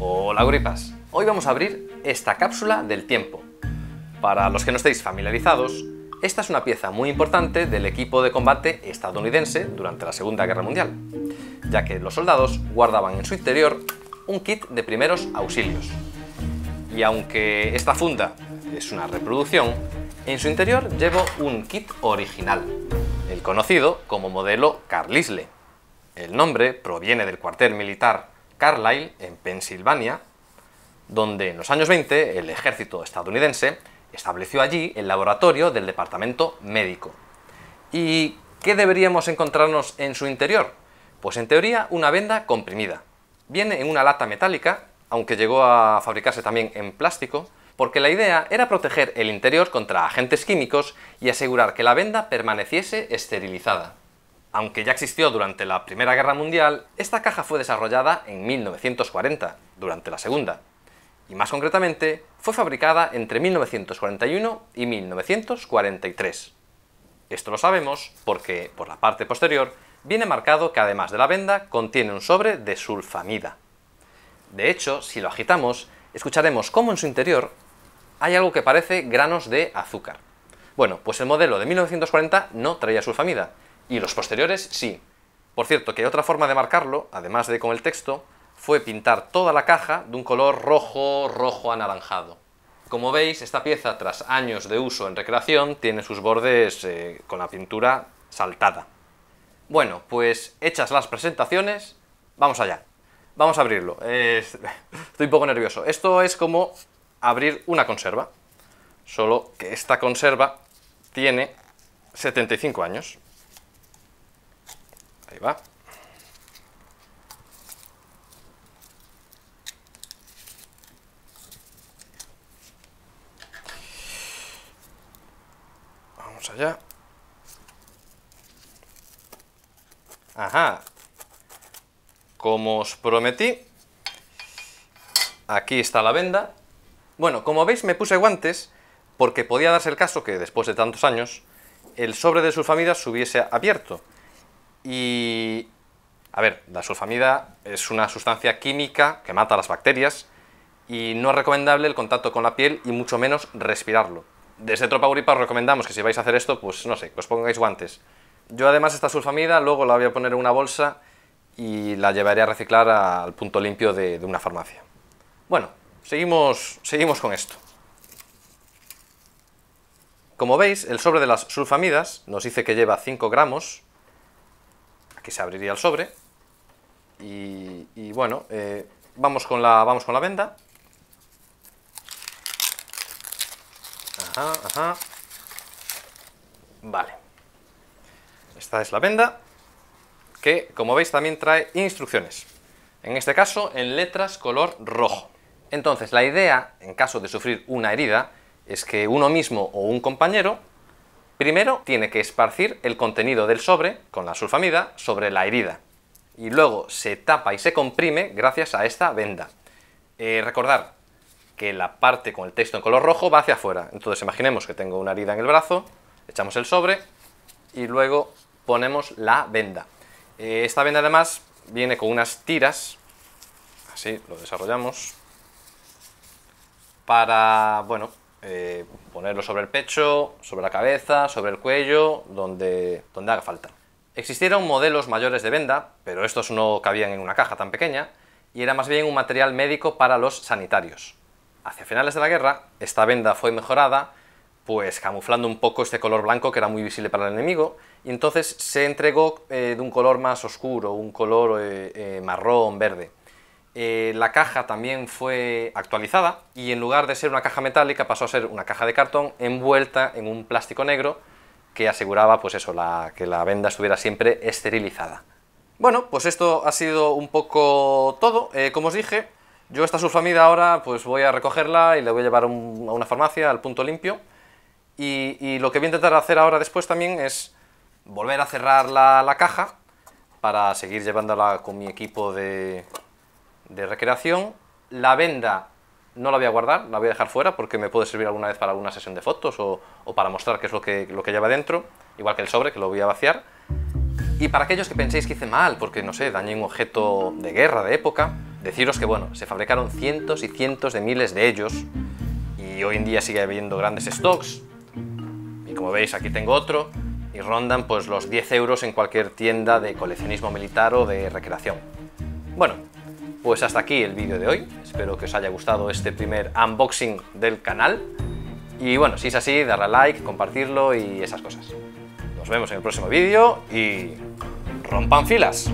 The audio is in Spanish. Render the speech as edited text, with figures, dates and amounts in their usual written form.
Hola gripas, hoy vamos a abrir esta cápsula del tiempo. Para los que no estéis familiarizados, esta es una pieza muy importante del equipo de combate estadounidense durante la Segunda Guerra Mundial, ya que los soldados guardaban en su interior un kit de primeros auxilios. Y aunque esta funda es una reproducción, en su interior llevo un kit original, el conocido como modelo Carlisle. El nombre proviene del cuartel militar Carlisle, en Pensilvania, donde en los años 20 el ejército estadounidense estableció allí el laboratorio del departamento médico. ¿Y qué deberíamos encontrarnos en su interior? Pues en teoría una venda comprimida. Viene en una lata metálica, aunque llegó a fabricarse también en plástico, porque la idea era proteger el interior contra agentes químicos y asegurar que la venda permaneciese esterilizada. Aunque ya existió durante la Primera Guerra Mundial, esta caja fue desarrollada en 1940, durante la Segunda, y más concretamente fue fabricada entre 1941 y 1943. Esto lo sabemos porque, por la parte posterior, viene marcado que además de la venda contiene un sobre de sulfamida. De hecho, si lo agitamos, escucharemos cómo en su interior hay algo que parece granos de azúcar. Bueno, pues el modelo de 1940 no traía sulfamida, y los posteriores sí. Por cierto, que otra forma de marcarlo, además de con el texto, fue pintar toda la caja de un color rojo anaranjado. Como veis, esta pieza, tras años de uso en recreación, tiene sus bordes con la pintura saltada. Bueno, pues hechas las presentaciones, vamos allá. Vamos a abrirlo. Estoy un poco nervioso. Esto es como abrir una conserva, solo que esta conserva tiene 75 años. Ahí va. Vamos allá. Ajá. Como os prometí, aquí está la venda. Bueno, como veis me puse guantes porque podía darse el caso que después de tantos años el sobre de sulfamida se hubiese abierto. Y, a ver, la sulfamida es una sustancia química que mata a las bacterias y no es recomendable el contacto con la piel y mucho menos respirarlo. Desde Tropa Gripa os recomendamos que si vais a hacer esto, pues no sé, que os pongáis guantes. Yo además esta sulfamida luego la voy a poner en una bolsa y la llevaré a reciclar al punto limpio de una farmacia. Bueno, seguimos con esto. Como veis, el sobre de las sulfamidas nos dice que lleva 5 gramos. Aquí se abriría el sobre y bueno, vamos con la venda. Ajá. Vale. Esta es la venda, que como veis también trae instrucciones. En este caso en letras color rojo. Entonces la idea, en caso de sufrir una herida, es que uno mismo o un compañero primero tiene que esparcir el contenido del sobre, con la sulfamida, sobre la herida. Y luego se tapa y se comprime gracias a esta venda. Recordad que la parte con el texto en color rojo va hacia afuera. Entonces imaginemos que tengo una herida en el brazo, echamos el sobre y luego ponemos la venda. Esta venda además viene con unas tiras, así lo desarrollamos, para, bueno, ponerlo sobre el pecho, sobre la cabeza, sobre el cuello, donde haga falta. Existieron modelos mayores de venda, pero estos no cabían en una caja tan pequeña, y era más bien un material médico para los sanitarios. Hacia finales de la guerra, esta venda fue mejorada, pues camuflando un poco este color blanco que era muy visible para el enemigo, y entonces se entregó de un color más oscuro, un color marrón, verde. La caja también fue actualizada y en lugar de ser una caja metálica pasó a ser una caja de cartón envuelta en un plástico negro que aseguraba pues eso, que la venda estuviera siempre esterilizada. Bueno, pues esto ha sido un poco todo. Como os dije, yo esta sulfamida ahora pues voy a recogerla y la voy a llevar a una farmacia, al punto limpio, y lo que voy a intentar hacer ahora después también es volver a cerrar la caja para seguir llevándola con mi equipo de recreación. La venda no la voy a guardar, la voy a dejar fuera porque me puede servir alguna vez para alguna sesión de fotos o para mostrar qué es lo que lleva dentro, igual que el sobre, que lo voy a vaciar. Y para aquellos que penséis que hice mal, porque no sé, dañé un objeto de guerra, de época, Deciros que bueno, se fabricaron cientos y cientos de miles de ellos y hoy en día sigue habiendo grandes stocks. Y como veis, aquí tengo otro y rondan pues los 10 euros en cualquier tienda de coleccionismo militar o de recreación. Bueno, pues hasta aquí el vídeo de hoy. Espero que os haya gustado este primer unboxing del canal. Y bueno, si es así, darle a like, compartirlo y esas cosas. Nos vemos en el próximo vídeo y ¡rompan filas!